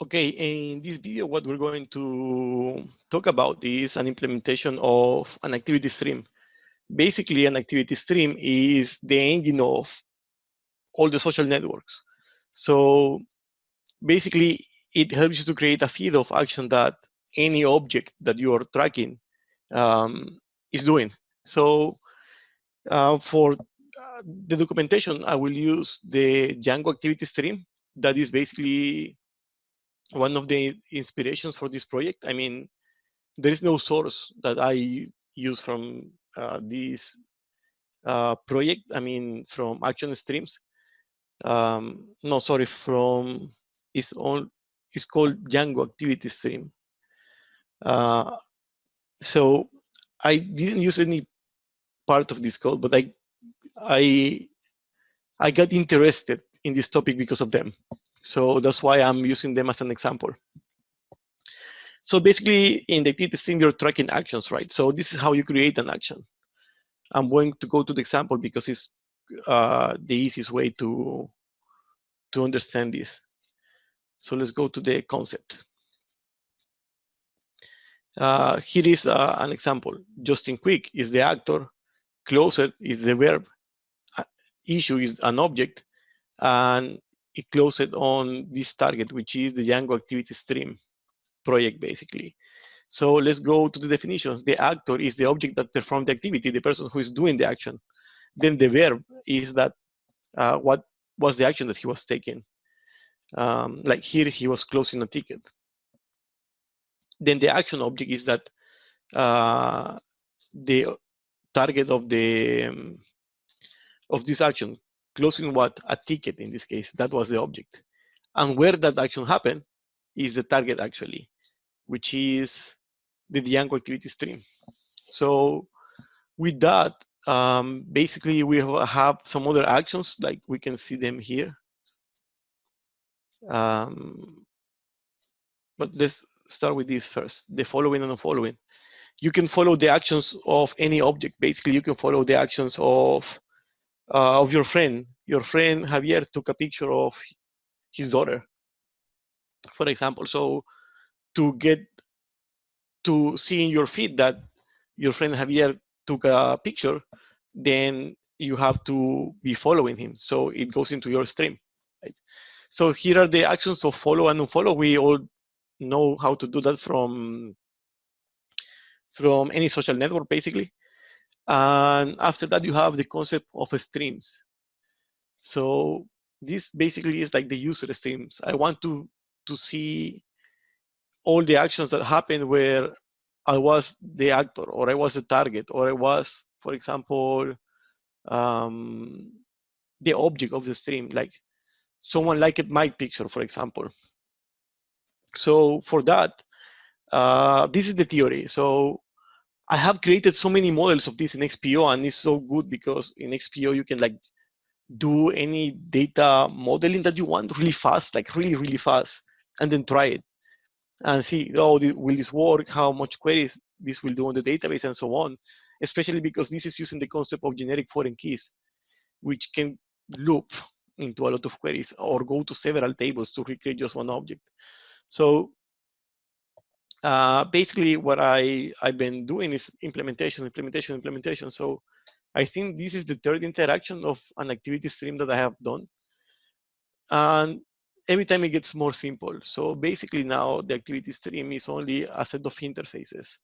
Okay, in this video, what we're going to talk about is an implementation of an activity stream. Basically, an activity stream is the engine of all the social networks. So basically, it helps you to create a feed of action that any object that you are tracking is doing. So for the documentation, I will use the Django activity stream. That is basically one of the inspirations for this project. I mean, there is no source that I use from this project. I mean, from action streams. No, sorry, from it's on. It's called Django Activity Stream. Uh, so I didn't use any part of this code, but I I got interested in this topic because of them. So that's why I'm using them as an example. So basically, in the activity stream, you're tracking actions, right? So this is how you create an action. I'm going to go to the example because it's the easiest way to understand this. So let's go to the concept. Here is an example. Justin Quick is the actor, closed is the verb, uh, issue is an object, and it closed on this target, which is the Django activity stream project, basically. So let's go to the definitions. The actor is the object that performed the activity, the person who is doing the action. Then the verb is that what was the action that he was taking. Like here, he was closing a ticket. Then the action object is that the target of this action, closing what? A ticket in this case. That was the object. And where that action happened is the target actually, which is the Django activity stream. So with that, basically we have some other actions, like we can see them here. But let's start with this first, the following and unfollowing. You can follow the actions of any object. Basically, you can follow the actions of your friend. Your friend Javier took a picture of his daughter, for example. So to get to see in your feed that your friend Javier took a picture, then you have to be following him. So it goes into your stream. Right? So here are the actions of follow and unfollow. We all know how to do that from any social network, basically. And after that, you have the concept of streams. So this basically is like the user streams. I want to see all the actions that happen where I was the actor, or I was the target, or I was, for example, um, the object of the stream. Like someone liked my picture, for example. So for that, this is the theory. So I have created so many models of this in XPO, and it's so good because in XPO you can like do any data modeling that you want really fast, like really fast, and then try it and see, oh, will this work? How much queries this will do on the database and so on. Especially because this is using the concept of generic foreign keys, which can loop into a lot of queries or go to several tables to recreate just one object. So basically what I've been doing is implementation. So I think this is the third interaction of an activity stream that I have done. And every time it gets more simple. So basically now the activity stream is only a set of interfaces.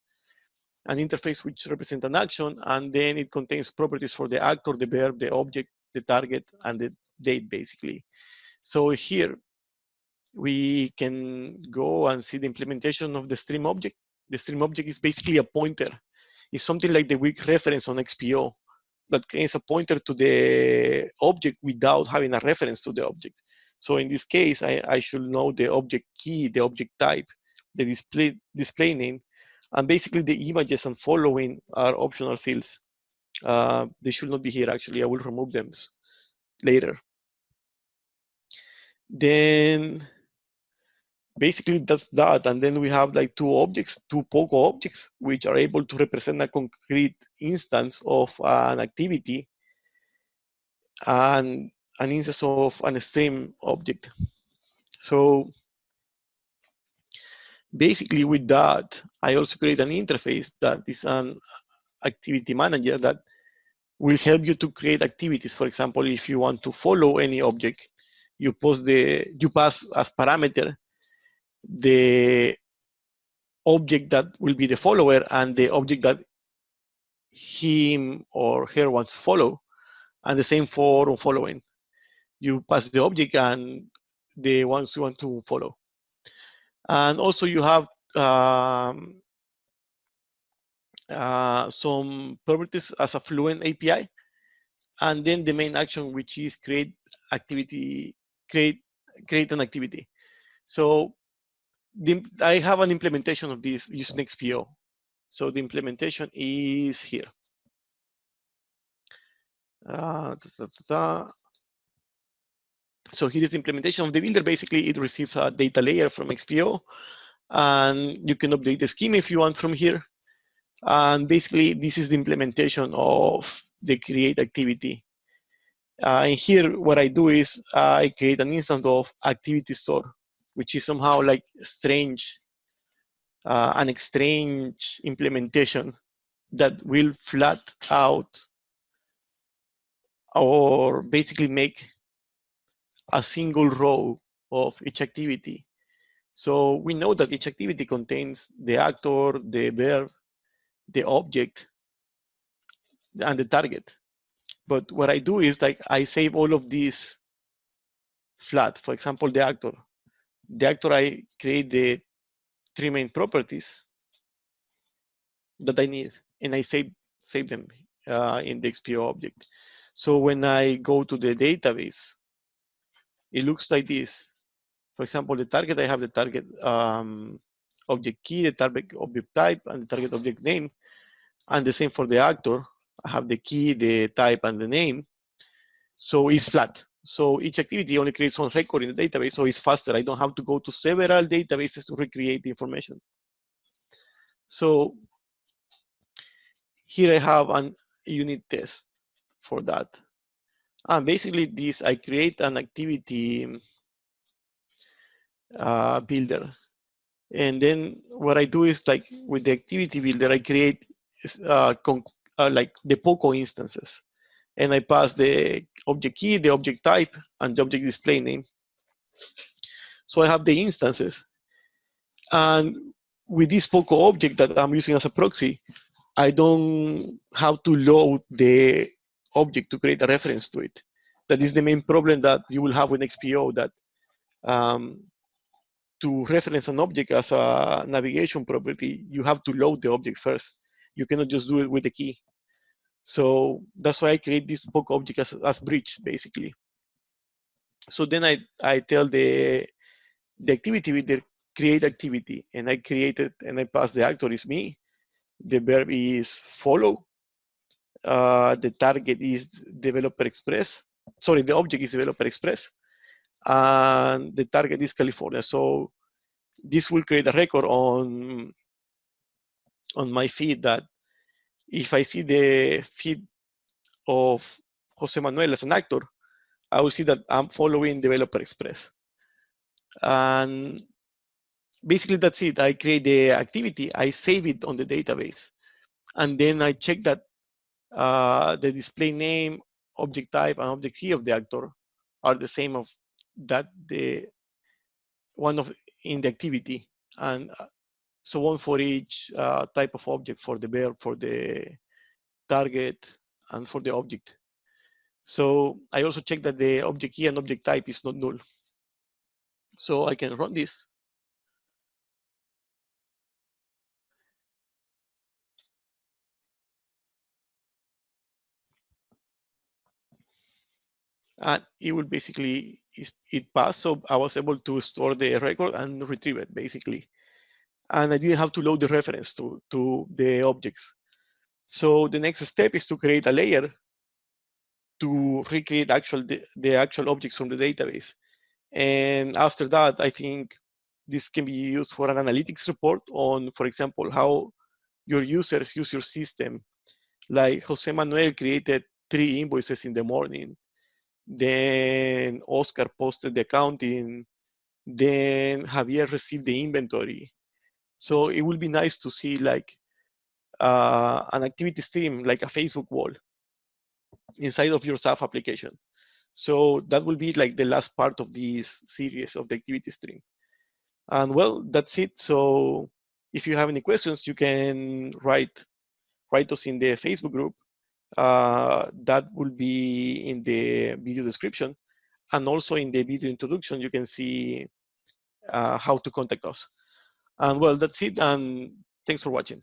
An interface which represents an action, and then it contains properties for the actor, the verb, the object, the target, and the date, basically. So here we can go and see the implementation of the stream object. The stream object is basically a pointer. It's something like the weak reference on XPO that creates a pointer to the object without having a reference to the object. So in this case, I should know the object key, the object type, the display name, and basically the images and following are optional fields. They should not be here actually. I will remove them later. Then basically that's that. And then we have like two objects, two POCO objects, which are able to represent a concrete instance of an activity and an instance of an stream object. So Basically, with that, I also create an interface that is an activity manager that will help you to create activities. For example, if you want to follow any object, you pass as parameter the object that will be the follower and the object that him or her wants to follow, and the same for unfollowing. You pass the object and the ones you want to follow. And also you have some properties as a Fluent API, and then the main action, which is create an activity. So I have an implementation of this using XPO. So the implementation is here. So here is the implementation of the builder. Basically, it receives a data layer from XPO, and you can update the schema if you want from here. And basically, this is the implementation of the create activity. And here, what I do is I create an instance of activity store, which is somehow like strange, an strange implementation that will flat out or basically make a single row of each activity. So we know that each activity contains the actor, the verb, the object, and the target. But what I do is like I save all of these flat. For example, the actor. The actor, I create the three main properties that I need, and I save them in the XPO object. So when I go to the database, it looks like this. For example, the target, I have the target object key, the target object type, and the target object name. And the same for the actor. I have the key, the type, and the name. So it's flat. So each activity only creates one record in the database, so it's faster. I don't have to go to several databases to recreate the information. So here I have an unit test for that. And basically this, I create an activity builder. And then what I do is like with the activity builder, I create like the POCO instances. And I pass the object key, the object type, and the object display name. So I have the instances. And with this POCO object that I'm using as a proxy, I don't have to load the object to create a reference to it. That is the main problem that you will have with XPO, that to reference an object as a navigation property, you have to load the object first. You cannot just do it with the key. So that's why I create this POCO object as bridge, basically. So then I tell the activity with the create activity, and I create it, and I pass the actor is me. The verb is follow. The target is developer express. Sorry, the object is developer express, and the target is California. So this will create a record on my feed that if I see the feed of Jose Manuel as an actor, I will see that I'm following developer express. And basically that's it. I create the activity, I save it on the database, and then I check that the display name, object type, and object key of the actor are the same of that the one of in the activity, and so on for each type of object, for the verb, for the target, and for the object. So I also check that the object key and object type is not null. So I can run this. And it will basically, it passed. So I was able to store the record and retrieve it, basically. And I didn't have to load the reference to the objects. So the next step is to create a layer to recreate the actual objects from the database. And after that, I think this can be used for an analytics report on, for example, how your users use your system. Like Jose Manuel created 3 invoices in the morning. Then Oscar posted the accounting. Then Javier received the inventory. So it will be nice to see like an activity stream, like a Facebook wall inside of your SAF application. So that will be like the last part of this series of the activity stream. And well, that's it. So if you have any questions, you can write us in the Facebook group. That will be in the video description. And also in the video introduction, you can see how to contact us. And well, that's it. And thanks for watching.